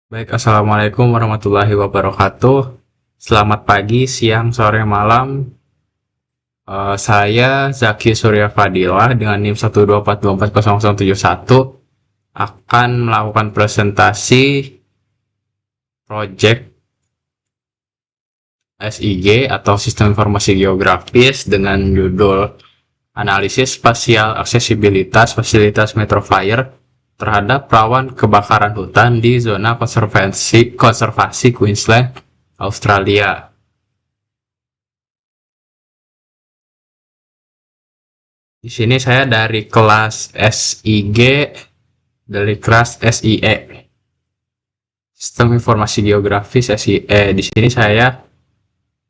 Baik, Assalamualaikum warahmatullahi wabarakatuh. Selamat pagi, siang, sore, malam. Saya Zaki Surya Fadila dengan NIM 124240071 akan melakukan presentasi project SIG atau Sistem Informasi Geografis dengan judul Analisis Spasial Aksesibilitas Fasilitas Metro Fire terhadap rawan kebakaran hutan di zona konservasi Queensland, Australia. Di sini saya dari kelas SIG, dari kelas SIE, Sistem Informasi Geografis SIE. Di sini saya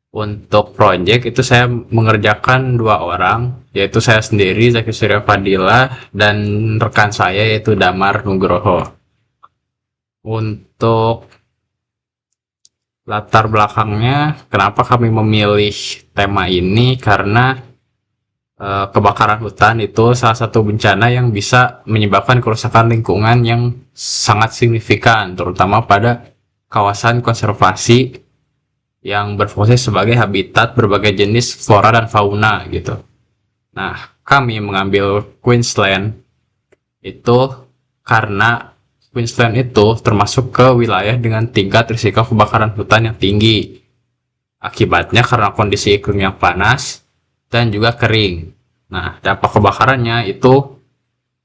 untuk project itu saya mengerjakan dua orang, yaitu saya sendiri Zaki Surya Fadila dan rekan saya yaitu Damar Nugroho. Untuk latar belakangnya, kenapa kami memilih tema ini? Karena kebakaran hutan itu salah satu bencana yang bisa menyebabkan kerusakan lingkungan yang sangat signifikan, terutama pada kawasan konservasi yang berfungsi sebagai habitat berbagai jenis flora dan fauna gitu. Nah, kami mengambil Queensland itu karena Queensland itu termasuk ke wilayah dengan tingkat risiko kebakaran hutan yang tinggi. Akibatnya karena kondisi iklim yang panas dan juga kering. Nah, dampak kebakarannya itu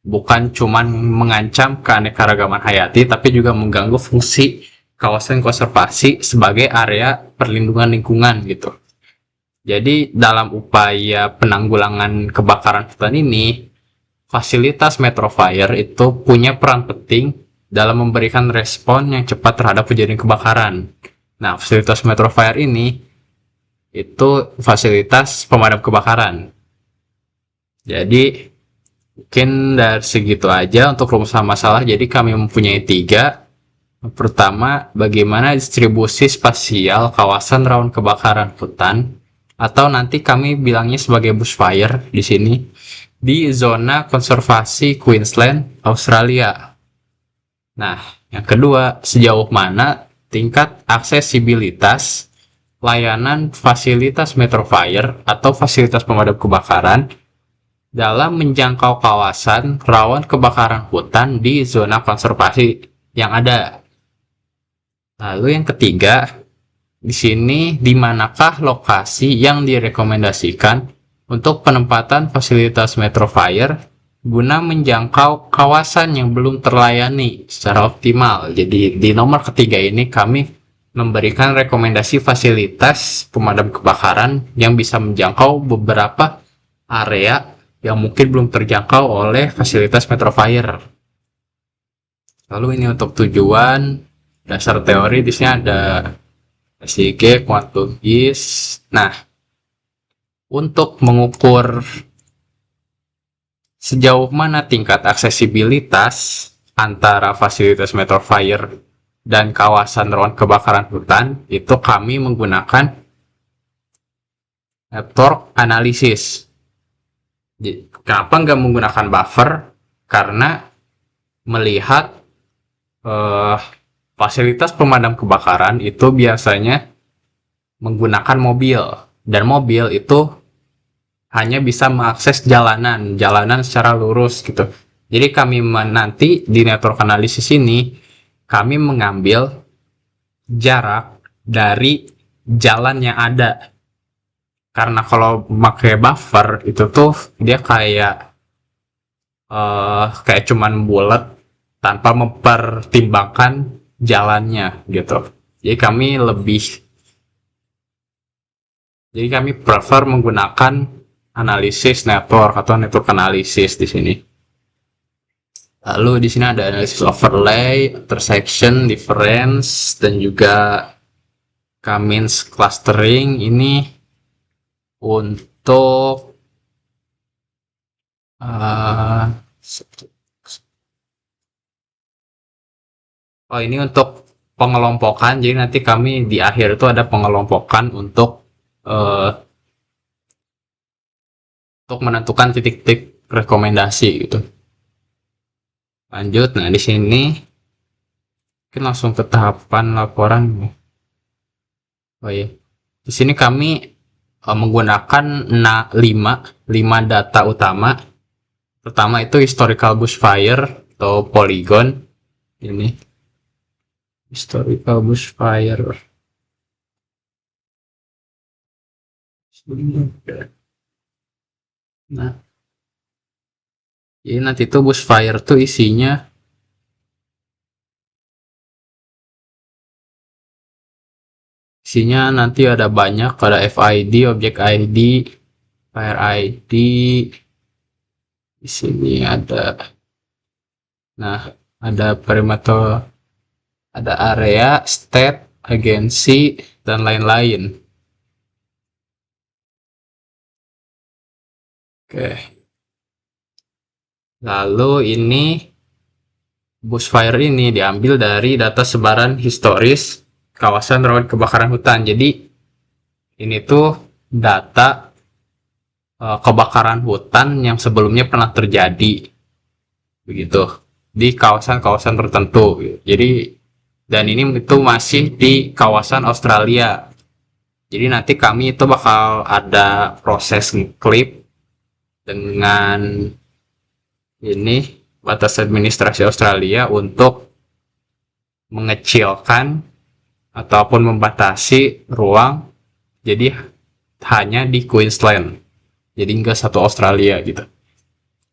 bukan cuma mengancam keanekaragaman hayati, tapi juga mengganggu fungsi kawasan konservasi sebagai area perlindungan lingkungan gitu. Jadi dalam upaya penanggulangan kebakaran hutan ini, fasilitas Metro Fire itu punya peran penting dalam memberikan respon yang cepat terhadap kejadian kebakaran. Nah, fasilitas Metro Fire ini itu fasilitas pemadam kebakaran. Jadi mungkin dari segitu aja untuk rumusan masalah. Jadi kami mempunyai tiga. Pertama, bagaimana distribusi spasial kawasan rawan kebakaran hutan atau nanti kami bilangnya sebagai bushfire di sini di zona konservasi Queensland, Australia. Nah, yang kedua, sejauh mana tingkat aksesibilitas layanan fasilitas Metro Fire atau fasilitas pemadam kebakaran dalam menjangkau kawasan rawan kebakaran hutan di zona konservasi yang ada. Lalu yang ketiga, di sini di manakah lokasi yang direkomendasikan untuk penempatan fasilitas Metro Fire guna menjangkau kawasan yang belum terlayani secara optimal. Jadi di nomor ketiga ini kami memberikan rekomendasi fasilitas pemadam kebakaran yang bisa menjangkau beberapa area yang mungkin belum terjangkau oleh fasilitas Metro Fire. Lalu ini untuk tujuan dasar teori, di sini ada SIG, quantum GIS. Nah, untuk mengukur sejauh mana tingkat aksesibilitas antara fasilitas Metro Fire dan kawasan rawan kebakaran hutan, itu kami menggunakan network analisis. Kenapa nggak menggunakan buffer? Karena melihat fasilitas pemadam kebakaran itu biasanya menggunakan mobil, dan mobil itu hanya bisa mengakses jalanan secara lurus gitu. Jadi kami nanti di network analisis ini kami mengambil jarak dari jalan yang ada. Karena kalau pakai buffer itu tuh dia kayak cuman bulat tanpa mempertimbangkan jalannya gitu. Jadi kami prefer menggunakan analisis network atau network analisis di sini. Lalu di sini ada analisis overlay, intersection, difference, dan juga K-means clustering. Ini untuk ini untuk pengelompokan. Jadi nanti kami di akhir itu ada pengelompokan uh, untuk menentukan titik-titik rekomendasi gitu. Lanjut, nah di sini Mungkin langsung ke tahapan laporan. Oh iya, di sini kami menggunakan 5 data utama. Pertama itu historical bushfire atau polygon. Ini historical bushfire. Nah, ini nanti tuh bushfire tuh isinya nanti ada banyak, ada FID, object ID, fire ID. Di sini ada perimeter, ada area, state, agensi, dan lain-lain. Oke. Lalu ini bushfire ini diambil dari data sebaran historis kawasan rawan kebakaran hutan. Jadi ini tuh data kebakaran hutan yang sebelumnya pernah terjadi, begitu, di kawasan-kawasan tertentu. Jadi, dan ini itu masih di kawasan Australia. Jadi nanti kami itu bakal ada proses ngeklip dengan ini batas administrasi Australia untuk mengecilkan ataupun membatasi ruang jadi hanya di Queensland, jadi enggak satu Australia gitu.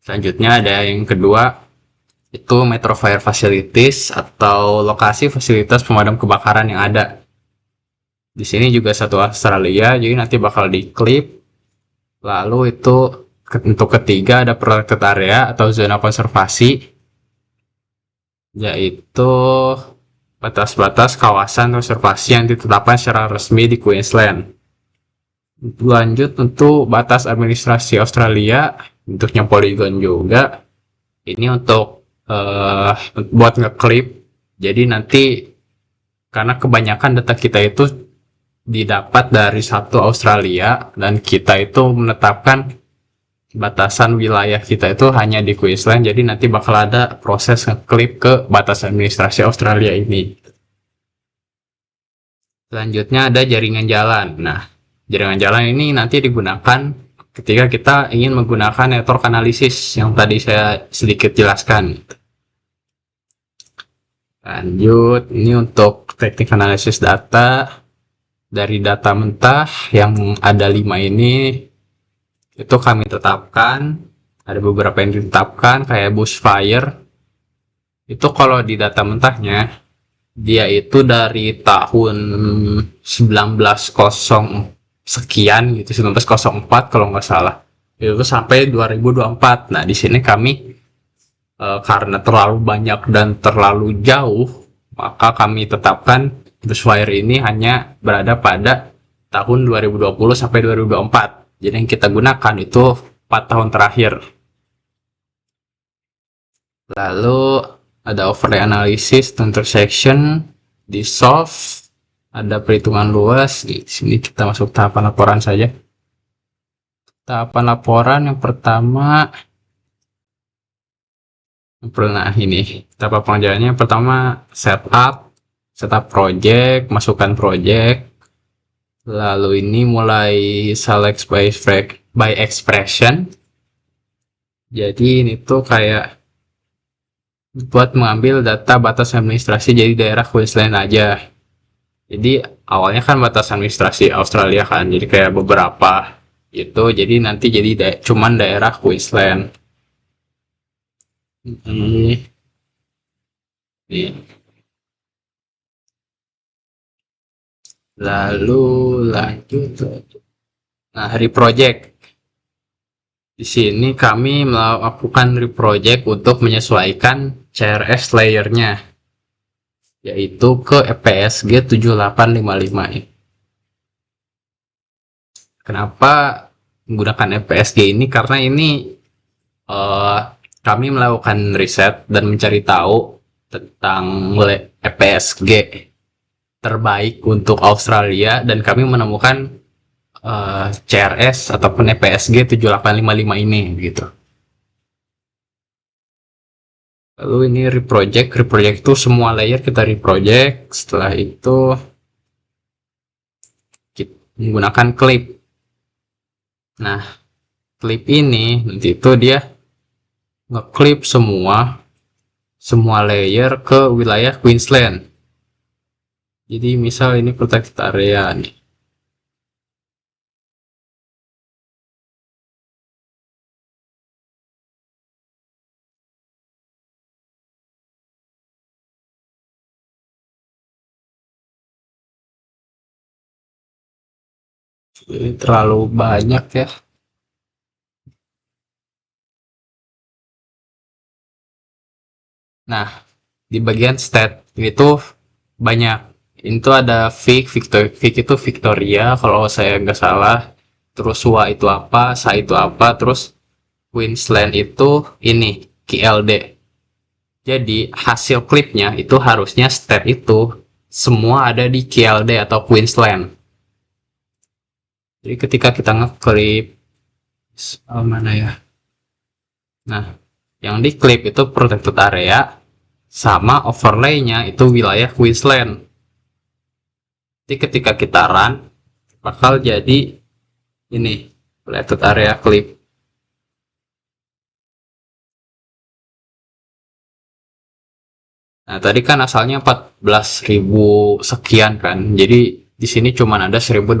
Selanjutnya ada yang kedua, itu Metro Fire Facilities atau lokasi fasilitas pemadam kebakaran yang ada. Di sini juga satu Australia, jadi nanti bakal diklip. Lalu itu untuk ketiga ada protected area atau zona konservasi, yaitu batas-batas kawasan konservasi yang ditetapkan secara resmi di Queensland. Lanjut untuk batas administrasi Australia, bentuknya polygon juga. Ini untuk buat ngeklip. Jadi nanti karena kebanyakan data kita itu didapat dari satu Australia dan kita itu menetapkan batasan wilayah kita itu hanya di Queensland, jadi nanti bakal ada proses ngeklip ke batas administrasi Australia ini. Selanjutnya ada jaringan jalan. Nah, jaringan jalan ini nanti digunakan ketika kita ingin menggunakan network analisis yang tadi saya sedikit jelaskan. Lanjut, ini untuk teknik analisis data. Dari data mentah yang ada 5 ini, itu kami tetapkan, ada beberapa yang ditetapkan kayak bushfire. Itu kalau di data mentahnya, dia itu dari tahun 1900 sekian gitu, 1904 kalau nggak salah. Itu sampai 2024. Nah, di sini kami karena terlalu banyak dan terlalu jauh, maka kami tetapkan bushfire ini hanya berada pada tahun 2020 sampai 2024. Jadi yang kita gunakan itu 4 tahun terakhir. Lalu ada overlay analysis, intersection, dissolve, ada perhitungan luas. Di sini kita masuk tahapan laporan saja. Tahapan laporan yang pertama, ini tahapan pengerjaannya. Pertama setup project, masukkan project. Lalu ini mulai select by expression. Jadi ini tuh kayak buat mengambil data batas administrasi jadi daerah Queensland aja. Jadi awalnya kan batas administrasi Australia kan, jadi kayak beberapa itu, jadi nanti jadi cuman daerah Queensland. Ini. Lalu lanjut. Nah, reproject. Di sini kami melakukan reproject untuk menyesuaikan CRS layernya, yaitu ke EPSG 7855. Kenapa menggunakan EPSG ini? Karena ini kami melakukan riset dan mencari tahu tentang EPSG terbaik untuk Australia, dan kami menemukan CRS ataupun EPSG 7855 ini gitu. Lalu ini reproject itu semua layer kita reproject. Setelah itu kita menggunakan clip. Nah, clip ini nanti itu dia ngeklip semua layer ke wilayah Queensland. Jadi misal ini protected area nih. Ini terlalu banyak ya. Nah, di bagian stat itu banyak. Itu ada Vic itu Victoria kalau saya nggak salah. Terus SWA itu apa, SA itu apa, terus Queensland itu ini KLD. Jadi hasil klipnya itu harusnya stat itu semua ada di KLD atau Queensland. Jadi ketika kita ngeklip mana ya? Nah, yang di clip itu protected area sama overlay-nya itu wilayah Queensland. Jadi ketika kita run bakal jadi ini protected area clip. Nah, tadi kan asalnya 14.000 sekian kan. Jadi di sini cuma ada 1.272.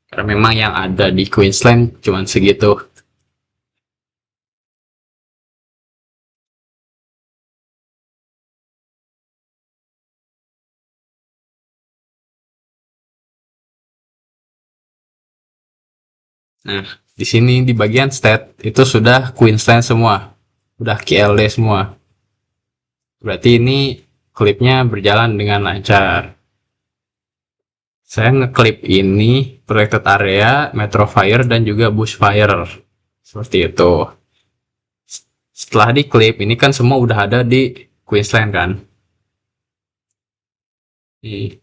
Karena memang yang ada di Queensland cuma segitu. Nah, di sini di bagian stat itu sudah Queensland semua. Udah KLD semua. Berarti ini klipnya berjalan dengan lancar. Saya ngeklip ini protected area, metro fire dan juga bushfire. Seperti itu. Setelah diklip ini kan semua udah ada di Queensland kan. Di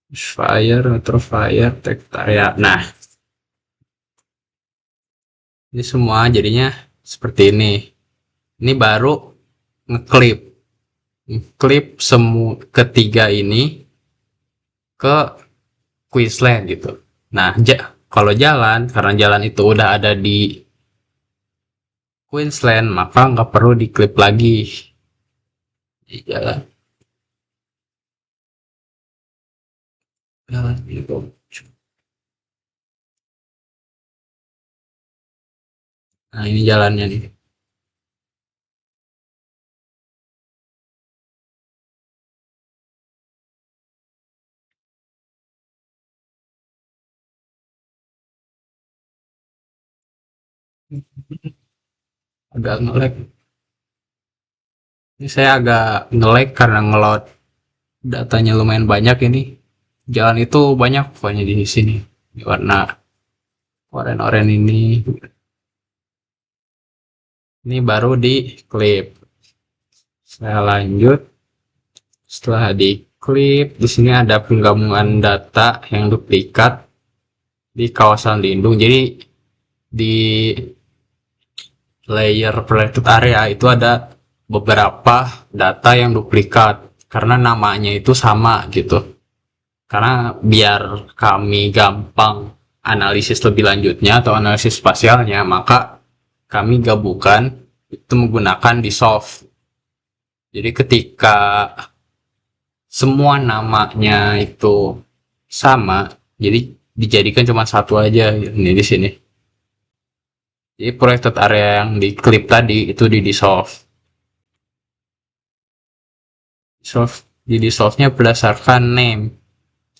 bushfire, metro fire, protected area. Nah, ini semua jadinya seperti ini. Ini baru ngeklip. Klip semua ketiga ini ke Queensland gitu. Nah, kalau jalan, karena jalan itu udah ada di Queensland, maka nggak perlu diklip lagi. Di jalan. Jalan gitu. Nah, ini jalannya nih. Agak nge-lag. Ini saya agak nge-lag karena ngeload datanya lumayan banyak ini. Jalan itu banyak pokoknya di sini. Di warna oranye-oranye ini. Ini baru di clip. Saya lanjut. Setelah di clip, di sini ada penggabungan data yang duplikat di kawasan lindung. Jadi di layer protected area itu ada beberapa data yang duplikat karena namanya itu sama gitu. Karena biar kami gampang analisis lebih lanjutnya atau analisis spasialnya, maka kami gabungkan itu menggunakan dissolve. Jadi ketika semua namanya itu sama, jadi dijadikan cuma satu aja ini di sini. Jadi protected area yang di clip tadi itu di dissolve. Di dissolve-nya berdasarkan name.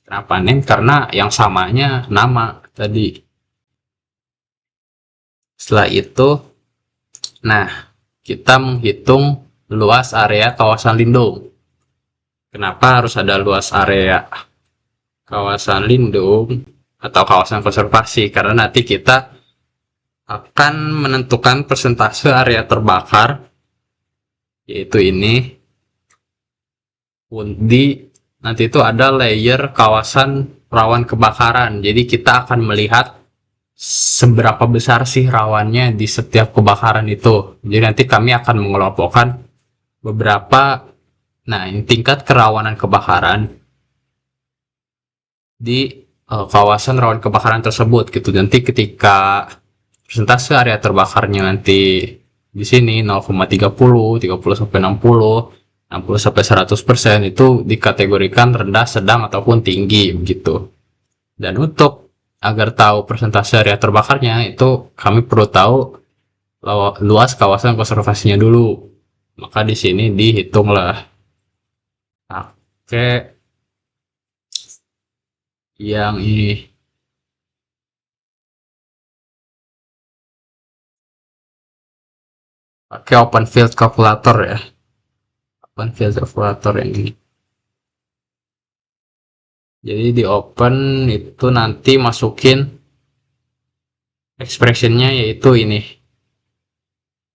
Kenapa name? Karena yang samanya nama tadi. Setelah itu, nah kita menghitung luas area kawasan lindung. Kenapa harus ada luas area kawasan lindung atau kawasan konservasi? Karena nanti kita akan menentukan persentase area terbakar, yaitu ini. Di nanti itu ada layer kawasan rawan kebakaran. Jadi kita akan melihat seberapa besar sih rawannya di setiap kebakaran itu. Jadi nanti kami akan mengelompokkan beberapa, nah ini tingkat kerawanan kebakaran di kawasan rawan kebakaran tersebut gitu. Nanti ketika persentase area terbakarnya nanti di sini 0,30, 30 sampai 60, 60 sampai 100% itu dikategorikan rendah, sedang ataupun tinggi begitu. Dan untuk agar tahu persentase area terbakarnya itu kami perlu tahu luas kawasan konservasinya dulu. Maka di sini dihitunglah. Oke, yang ini pakai open field calculator ya. Open field calculator yang ini. Jadi di open itu nanti masukin expressionnya yaitu ini.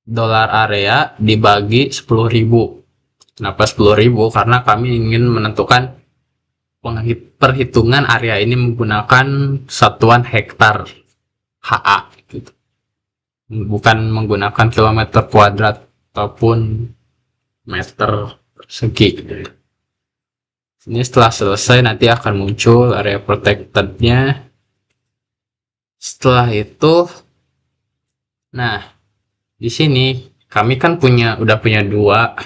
Dolar area dibagi 10.000. Kenapa 10.000? Karena kami ingin menentukan perhitungan area ini menggunakan satuan hektar HA gitu. Bukan menggunakan kilometer kuadrat ataupun meter persegi. Ini setelah selesai nanti akan muncul area protected-nya. Setelah itu, nah di sini kami kan udah punya dua.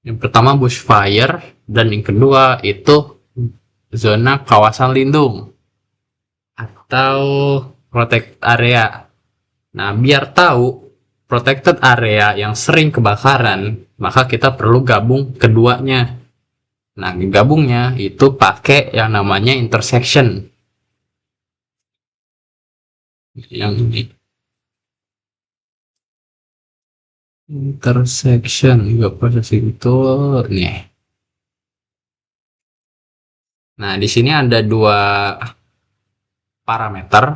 Yang pertama bushfire dan yang kedua itu zona kawasan lindung atau protected area. Nah, biar tahu protected area yang sering kebakaran, maka kita perlu gabung keduanya. Nah, gabungnya itu pakai yang namanya intersection. Yang ini. Intersection juga proses itu nih. Nah, di sini ada dua parameter.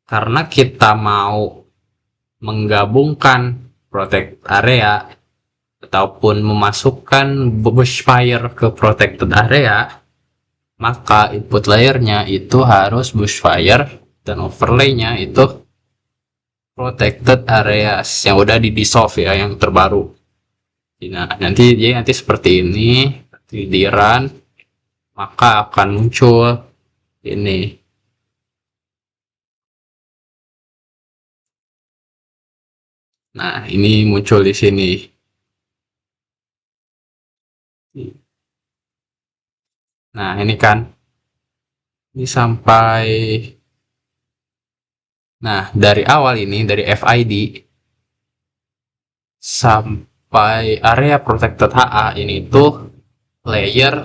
Karena kita mau menggabungkan protected area ataupun memasukkan bushfire ke protected area, maka input layernya itu harus bushfire dan overlaynya itu protected areas yang udah di dissolve ya, yang terbaru. Nah, nanti seperti ini, di run, maka akan muncul ini. Nah, ini muncul di sini. Nah, ini kan. Ini sampai. Nah, dari awal ini, dari FID sampai area protected HA ini tuh layer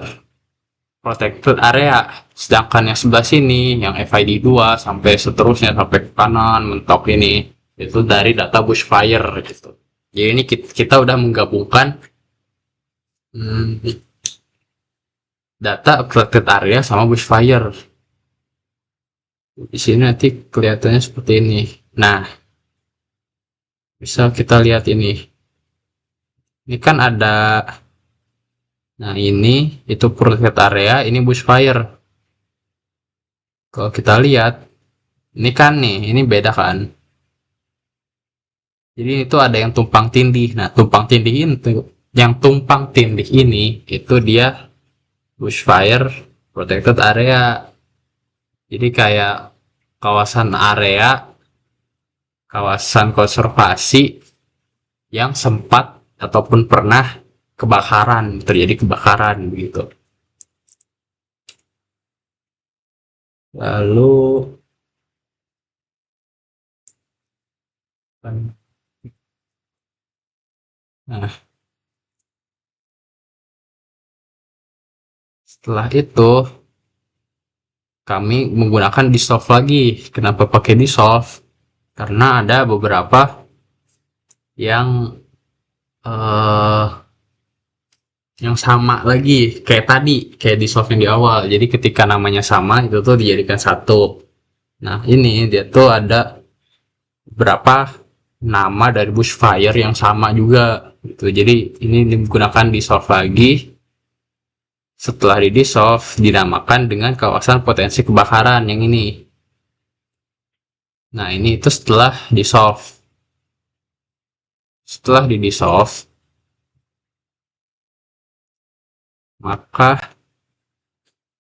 protected area. Sedangkan yang sebelah sini, yang FID 2 sampai seterusnya sampai ke kanan mentok ini, itu dari data bushfire gitu. Jadi ini kita udah menggabungkan data protected area sama bushfire. Di sini nanti kelihatannya seperti ini. Nah, bisa kita lihat ini. Ini kan ada, nah ini itu protected area, ini bushfire. Kalau kita lihat, ini kan nih, ini beda kan. Jadi itu ada yang tumpang tindih. Nah, yang tumpang tindih ini itu dia bushfire protected area. Jadi kayak kawasan konservasi yang sempat ataupun pernah terjadi kebakaran begitu. Lalu nah, setelah itu kami menggunakan dissolve lagi. Kenapa pakai dissolve? Karena ada beberapa yang sama lagi kayak tadi, kayak dissolve yang di awal. Jadi ketika namanya sama itu tuh dijadikan satu. Nah, ini dia tuh ada beberapa nama dari bushfire yang sama juga gitu. Jadi ini digunakan dissolve lagi Setelah di dissolve, dinamakan dengan kawasan potensi kebakaran yang ini. Nah, ini itu setelah dissolve. Setelah di dissolve, maka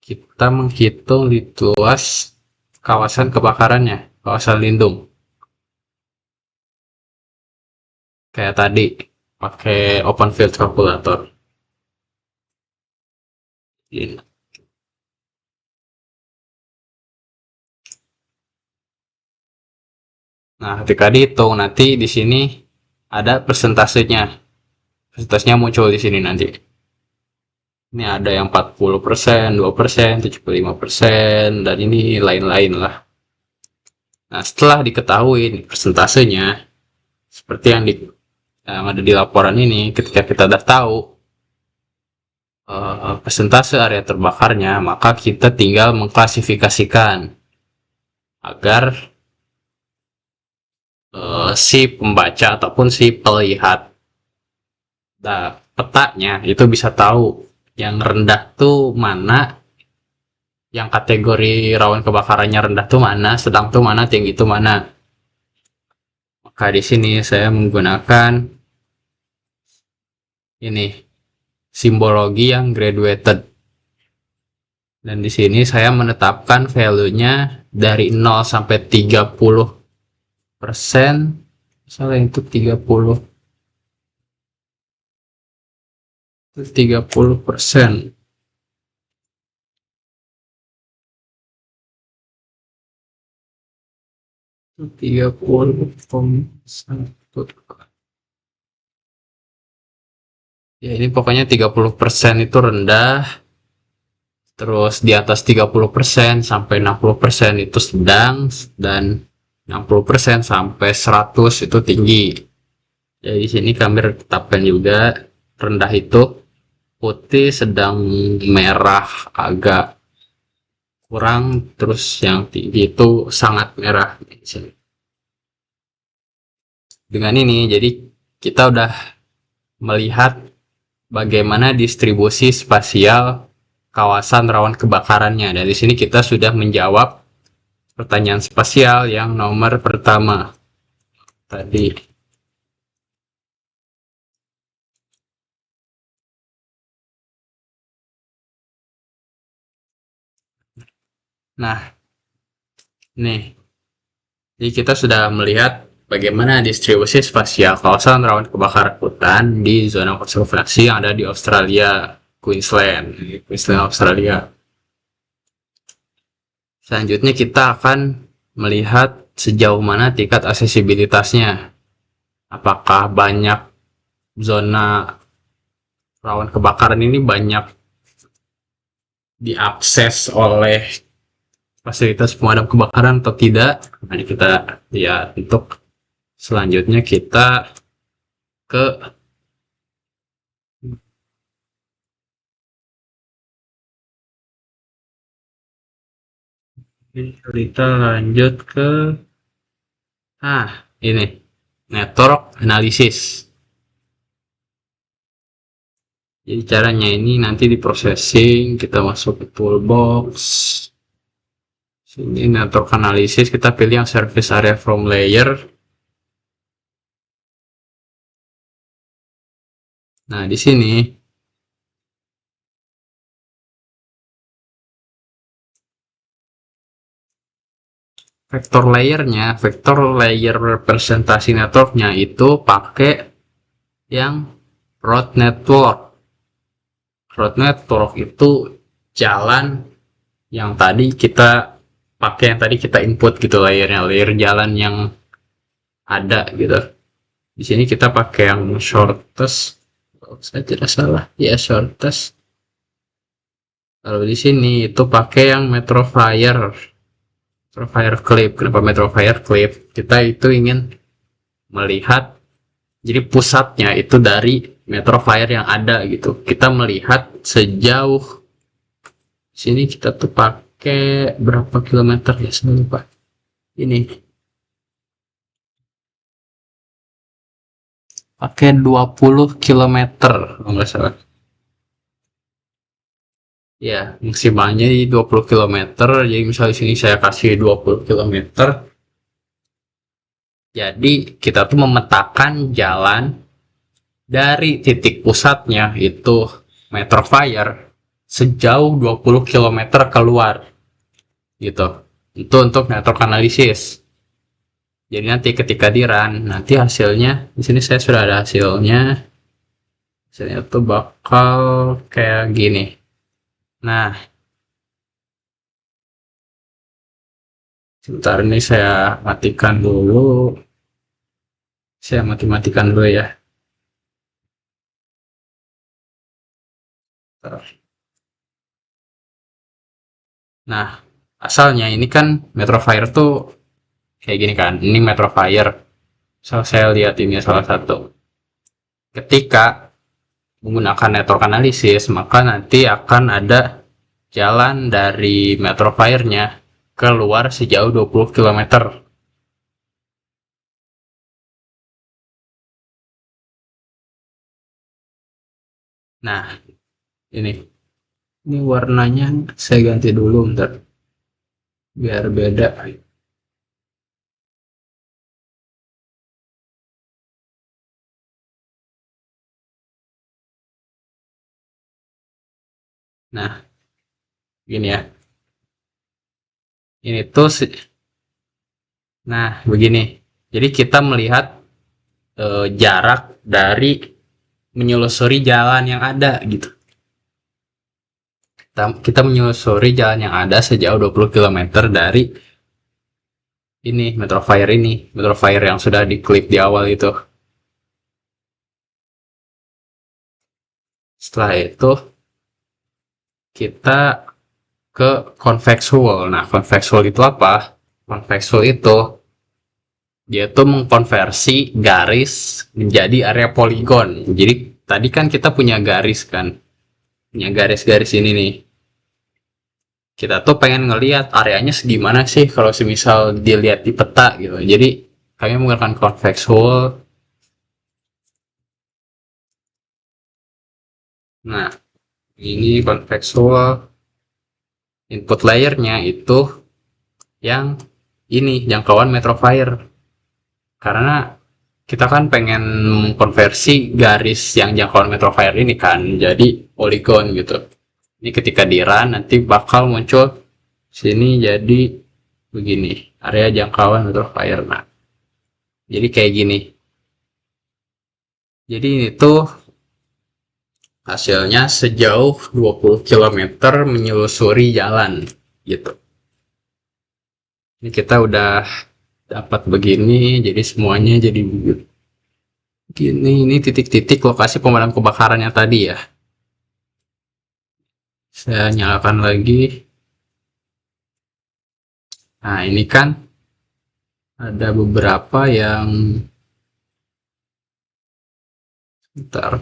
kita menghitung luas kawasan kebakarannya, kawasan lindung. Kayak tadi, pakai open field calculator. Ini. Nah, ketika dihitung nanti di sini ada persentasenya. Persentasenya muncul di sini nanti. Ini ada yang 40%, 2%, 75%, dan ini lain-lain lah. Nah, setelah diketahui persentasenya, seperti yang ada di laporan ini, ketika kita udah tahu persentase area terbakarnya, maka kita tinggal mengklasifikasikan agar si pembaca ataupun si pelihat petanya itu bisa tahu yang rendah tuh mana, yang kategori rawan kebakarannya rendah tuh mana, sedang tuh mana, tinggi tuh mana. Maka di sini saya menggunakan ini simbologi yang graduated. Dan di sini saya menetapkan value-nya dari 0 sampai 30%. Misalnya itu 30%. 30,1. Ya, ini pokoknya 30% itu rendah, terus di atas 30% sampai 60% itu sedang, dan 60% sampai 100 itu tinggi. Jadi di sini kami tetapkan juga rendah itu putih, sedang merah agak kurang, terus yang tinggi itu sangat merah. Dengan ini jadi kita udah melihat bagaimana distribusi spasial kawasan rawan kebakarannya. Dari sini kita sudah menjawab pertanyaan spasial yang nomor pertama tadi. Nah, nih, jadi kita sudah melihat bagaimana distribusi spasial kawasan rawan kebakaran hutan di zona konservasi yang ada di Australia, Queensland, Australia. Selanjutnya kita akan melihat sejauh mana tingkat aksesibilitasnya. Apakah banyak zona rawan kebakaran ini banyak diakses oleh fasilitas pemadam kebakaran atau tidak. Nah, kita lihat. Untuk selanjutnya kita ke kita lanjut ke ini network analisis. Jadi caranya ini nanti di processing, kita masuk ke toolbox. Sini network analisis, kita pilih yang service area from layer. Nah, di sini vektor layernya, vektor layer representasi networknya itu pakai yang road network. Road network itu jalan yang tadi kita pakai, yang tadi kita input gitu, layernya, layer jalan yang ada gitu. Di sini kita pakai yang shortest, saya tidak salah, ya shortest. Lalu di sini itu pakai yang Metrofire clip. Kenapa Metrofire clip? Kita itu ingin melihat, jadi pusatnya itu dari Metrofire yang ada gitu. Kita melihat sejauh sini, kita tuh pakai berapa kilometer ya, saya lupa. Ini pakai 20 kilometer kalau nggak salah. Ya, maksimalnya di 20 kilometer. Jadi misalnya di sini saya kasih 20 kilometer. Jadi kita tuh memetakan jalan dari titik pusatnya itu Metro Fire sejauh 20 kilometer keluar gitu. Itu untuk network analisis. Jadi nanti ketika di run, nanti hasilnya di sini saya sudah ada hasilnya. Hasilnya tuh bakal kayak gini. Nah, sebentar ini saya matikan dulu. Saya matikan dulu ya. Nah, asalnya ini kan Metro Fire tuh kayak gini kan. Ini Metro Fire. So, saya lihat ini salah satu. Ketika menggunakan network analisis, maka nanti akan ada jalan dari Metro Fire-nya keluar sejauh 20 kilometer. Nah, ini. Ini warnanya saya ganti dulu bentar. Biar beda. Nah, gini ya. Ini tuh, nah begini. Jadi kita melihat jarak dari menyelusuri jalan yang ada gitu. Kita menyusuri jalan yang ada sejauh 20 kilometer dari ini, Metro Fire yang sudah diklip di awal itu. Setelah itu, kita ke convexual. Nah, convexual itu apa? Convexual itu, dia tuh mengkonversi garis menjadi area poligon. Jadi, tadi kan kita punya garis kan, punya garis-garis ini nih. Kita tuh pengen ngelihat areanya segimana sih kalau semisal dilihat di peta gitu. Jadi kami menggunakan convex hull. Nah, ini convex hull input layernya itu yang ini jangkauan Metrofire. Karena kita kan pengen konversi garis yang jangkauan Metrofire ini kan jadi polygon gitu. Ini ketika di run nanti bakal muncul sini jadi begini area jangkauan Metrofire. Nah, jadi kayak gini. Jadi itu hasilnya sejauh 20 kilometer menyelusuri jalan gitu. Ini kita udah dapat begini, jadi semuanya jadi begini. Ini titik-titik lokasi pemadam kebakarannya tadi ya. Saya nyalakan lagi. Nah, ini kan ada beberapa yang bentar.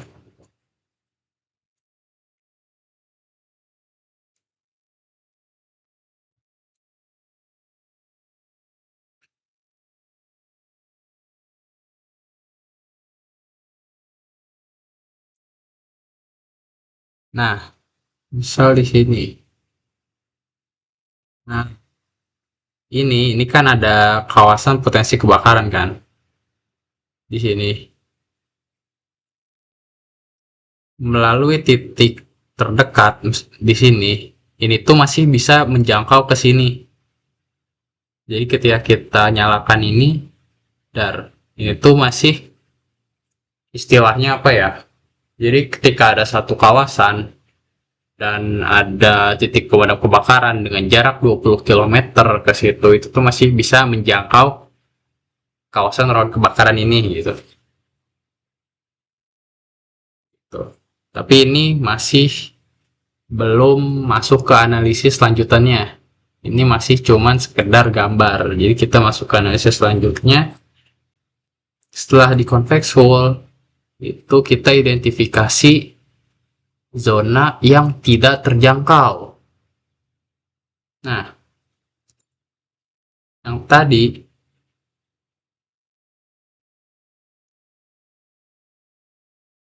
Nah, misal di sini. Nah, ini kan ada kawasan potensi kebakaran kan di sini. Melalui titik terdekat di sini, ini tuh masih bisa menjangkau ke sini. Jadi ketika kita nyalakan ini, ini tuh masih istilahnya apa ya? Jadi ketika ada satu kawasan dan ada titik pemadam kebakaran dengan jarak 20 kilometer ke situ, itu tuh masih bisa menjangkau kawasan rawan kebakaran ini gitu. Tuh. Tapi ini masih belum masuk ke analisis lanjutannya. Ini masih cuman sekedar gambar. Jadi kita masuk ke analisis selanjutnya. Setelah di convex hull, itu kita identifikasi zona yang tidak terjangkau. Nah, yang tadi,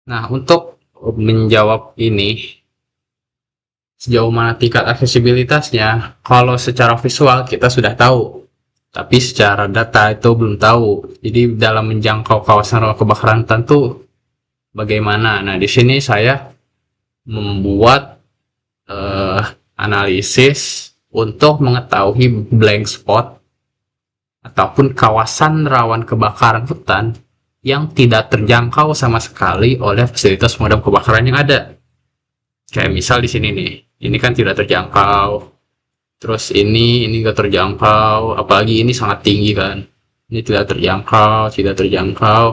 nah untuk menjawab ini, Sejauh mana tingkat aksesibilitasnya, kalau secara visual kita sudah tahu, tapi secara data itu belum tahu. Jadi dalam menjangkau kawasan rawan kebakaran hutan tuh bagaimana? Nah, di sini saya membuat eh, analisis untuk mengetahui blank spot ataupun kawasan rawan kebakaran hutan yang tidak terjangkau sama sekali oleh fasilitas pemadam kebakaran yang ada. Kayak misal di sini nih, ini kan tidak terjangkau. Terus ini nggak terjangkau, apalagi ini sangat tinggi kan. Ini tidak terjangkau, tidak terjangkau,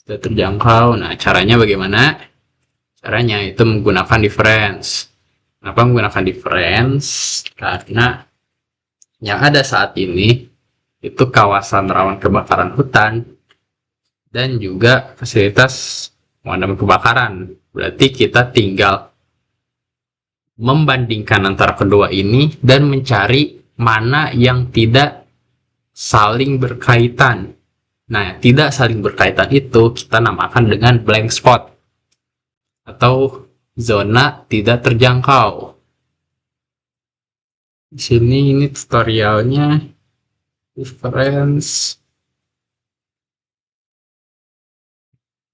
tidak terjangkau. Nah, caranya bagaimana? Caranya itu menggunakan difference. Kenapa menggunakan difference? Karena yang ada saat ini itu kawasan rawan kebakaran hutan dan juga fasilitas pemadam kebakaran. Berarti kita tinggal membandingkan antara kedua ini dan mencari mana yang tidak saling berkaitan. Nah, tidak saling berkaitan itu kita namakan dengan blank spot atau zona tidak terjangkau. Di sini ini tutorialnya difference.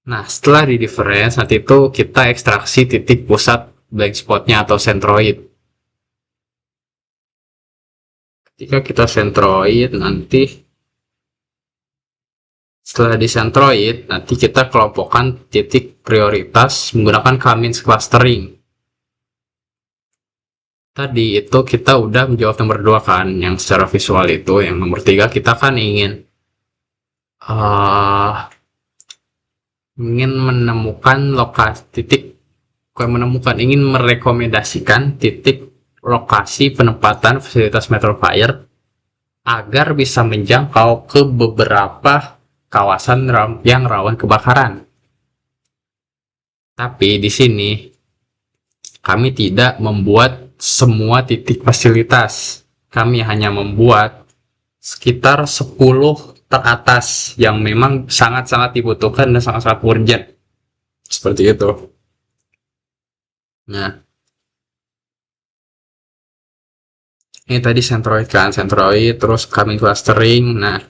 Nah, setelah di difference, nanti itu kita ekstraksi titik pusat blank spotnya atau centroid. Ketika kita centroid, nanti setelah di centroid, nanti kita kelompokkan titik prioritas menggunakan Cummins clustering. Tadi itu kita udah menjawab nomor 2 kan, yang secara visual itu. Yang nomor 3 kita kan ingin menemukan lokasi titik, bukan menemukan, ingin merekomendasikan titik lokasi penempatan fasilitas Metro Fire agar bisa menjangkau ke beberapa kawasan yang rawan kebakaran. Tapi di sini kami tidak membuat semua titik fasilitas. Kami hanya membuat sekitar 10 teratas yang memang sangat-sangat dibutuhkan dan sangat-sangat urgent. Seperti itu. Nah, ini tadi centroid kan, centroid, terus Cummins clustering. Nah,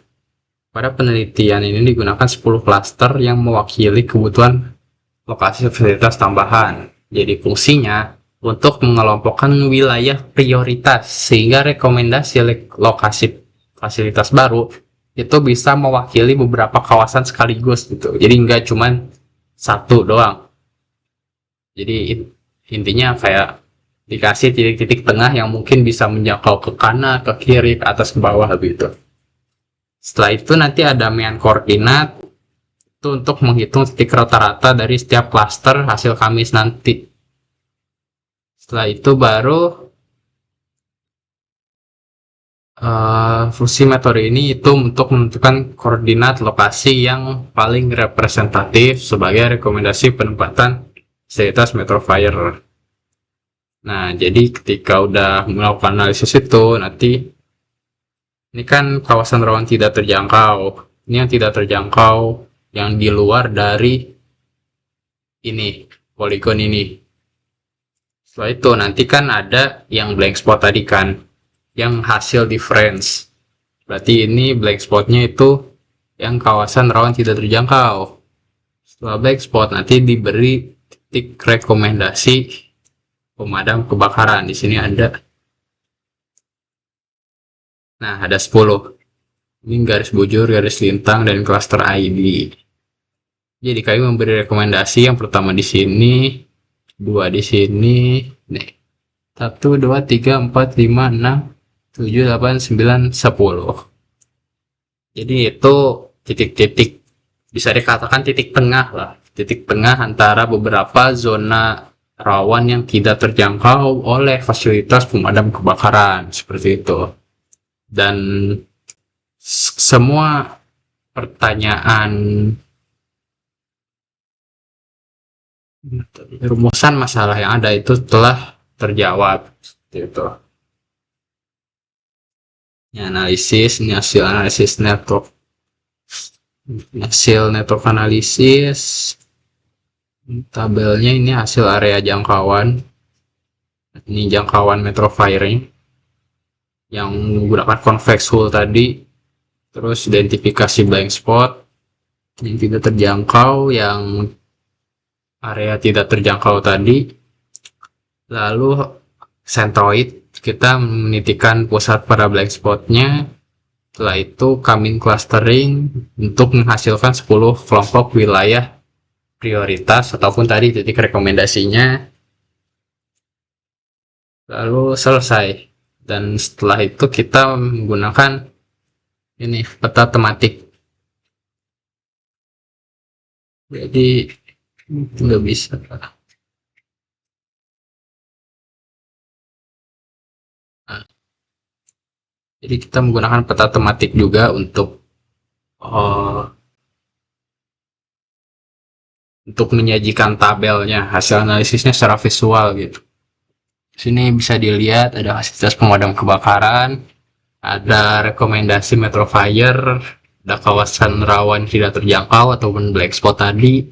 pada penelitian ini digunakan 10 cluster yang mewakili kebutuhan lokasi fasilitas tambahan. Jadi fungsinya untuk mengelompokkan wilayah prioritas sehingga rekomendasi lokasi fasilitas baru itu bisa mewakili beberapa kawasan sekaligus gitu. Jadi nggak cuman satu doang. Jadi intinya kayak dikasih titik-titik tengah yang mungkin bisa menjangkau ke kanan, ke kiri, ke atas, ke bawah gitu. Setelah itu nanti ada mean koordinat itu untuk menghitung titik rata-rata dari setiap klaster hasil Cummins nanti. Setelah itu baru fungsi metode ini itu untuk menentukan koordinat lokasi yang paling representatif sebagai rekomendasi penempatan fasilitas Metro Fire. Nah, jadi ketika udah melakukan analisis itu, nanti ini kan kawasan rawan tidak terjangkau. Ini yang tidak terjangkau, yang di luar dari ini, poligon ini. Setelah itu nanti kan ada yang blank spot tadi kan, yang hasil difference. Berarti ini blank spotnya itu yang kawasan rawan tidak terjangkau. Setelah blank spot nanti diberi titik rekomendasi pemadam kebakaran. Di sini ada. Nah, ada 10. Ini garis bujur, garis lintang, dan cluster ID. Jadi kami memberi rekomendasi yang pertama di sini, 2 di sini, nih. 1, 2, 3, 4, 5, 6, 7, 8, 9, 10. Jadi itu titik-titik, bisa dikatakan titik tengah lah. Titik tengah antara beberapa zona rawan yang tidak terjangkau oleh fasilitas pemadam kebakaran. Seperti itu. Dan semua pertanyaan, rumusan masalah yang ada itu telah terjawab. Seperti itu. Ini analisis, ini hasil analisis network. Hasil network analisis. Tabelnya ini hasil area jangkauan. Ini jangkauan metro fire-nya yang menggunakan convex hull tadi. Terus identifikasi blank spot yang tidak terjangkau, yang area tidak terjangkau tadi. Lalu centroid, kita menitikan pusat pada blank spotnya. Setelah itu kami clustering untuk menghasilkan 10 kelompok wilayah prioritas ataupun tadi titik rekomendasinya. Lalu selesai. Dan setelah itu kita menggunakan ini peta tematik. Jadi nggak bisa. Nah, jadi kita menggunakan peta tematik juga uh, untuk menyajikan tabelnya, hasil analisisnya secara visual gitu. Di sini bisa dilihat ada fasilitas pemadam kebakaran, ada rekomendasi metro fire, ada kawasan rawan tidak terjangkau ataupun black spot tadi,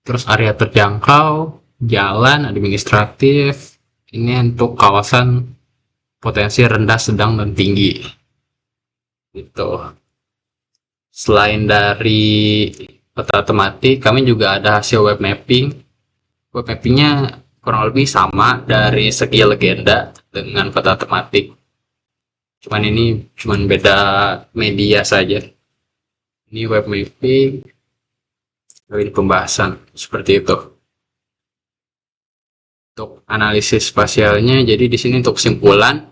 terus area terjangkau, jalan administratif, ini untuk kawasan potensi rendah, sedang, dan tinggi. Gitu. Selain dari peta tematik, kami juga ada hasil web mapping. Web mappingnya kurang lebih sama dari segi legenda dengan peta tematik. Cuman ini cuman beda media saja. Ini web mapping, ini pembahasan seperti itu. Untuk analisis spasialnya, jadi di sini untuk kesimpulan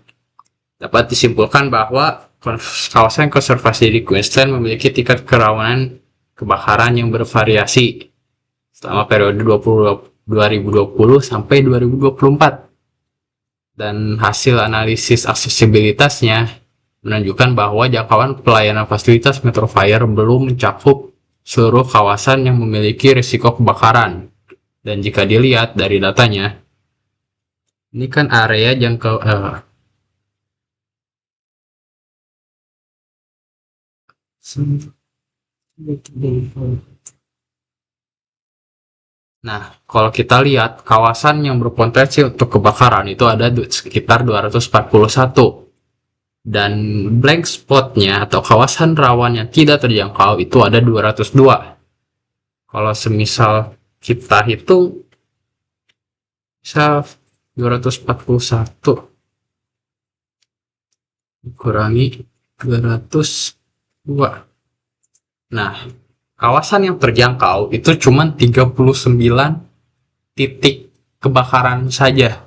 dapat disimpulkan bahwa kawasan konservasi di Queensland memiliki tingkat kerawanan kebakaran yang bervariasi selama periode 2020 sampai 2024. Dan hasil analisis aksesibilitasnya menunjukkan bahwa jangkauan pelayanan fasilitas Metro Fire belum mencakup seluruh kawasan yang memiliki risiko kebakaran. Dan jika dilihat dari datanya, ini kan area jangkau Nah, kalau kita lihat kawasan yang berpotensi untuk kebakaran itu ada sekitar 241. Dan blank spotnya atau kawasan rawan yang tidak terjangkau itu ada 202. Kalau semisal kita hitung bisa 241 dikurangi 202. Nah, kawasan yang terjangkau itu cuma 39 titik kebakaran saja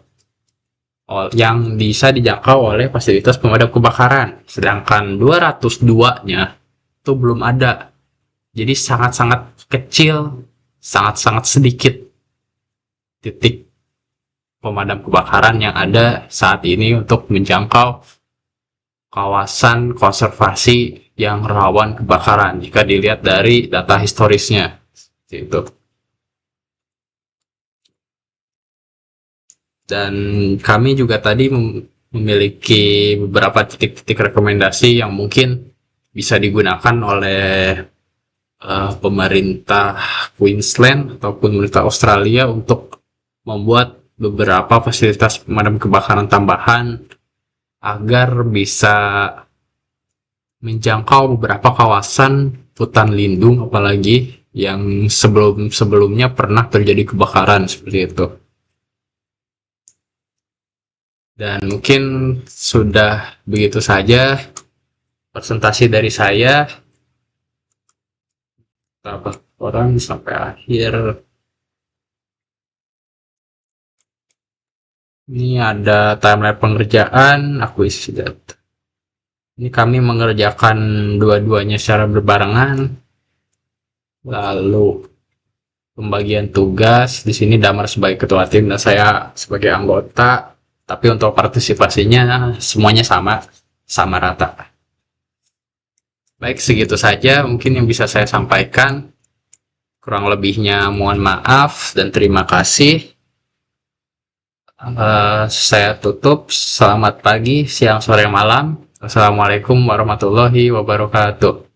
yang bisa dijangkau oleh fasilitas pemadam kebakaran. Sedangkan 202-nya itu belum ada. Jadi sangat-sangat kecil, sangat-sangat sedikit titik pemadam kebakaran yang ada saat ini untuk menjangkau kawasan konservasi yang rawan kebakaran jika dilihat dari data historisnya. Itu. Dan kami juga tadi memiliki beberapa titik-titik rekomendasi yang mungkin bisa digunakan oleh pemerintah Queensland ataupun pemerintah Australia untuk membuat beberapa fasilitas pemadam kebakaran tambahan agar bisa menjangkau beberapa kawasan hutan lindung, apalagi yang sebelumnya pernah terjadi kebakaran seperti itu. Dan mungkin sudah begitu saja presentasi dari saya. Dapat orang sampai akhir. Ini ada timeline pengerjaan, akuisisi data. Ini kami mengerjakan dua-duanya secara berbarengan. Lalu pembagian tugas, di sini Damar sebagai ketua tim dan saya sebagai anggota. Tapi untuk partisipasinya semuanya sama rata. Baik, segitu saja mungkin yang bisa saya sampaikan. Kurang lebihnya mohon maaf dan terima kasih. Saya tutup. Selamat pagi, siang, sore, malam. Wassalamualaikum warahmatullahi wabarakatuh.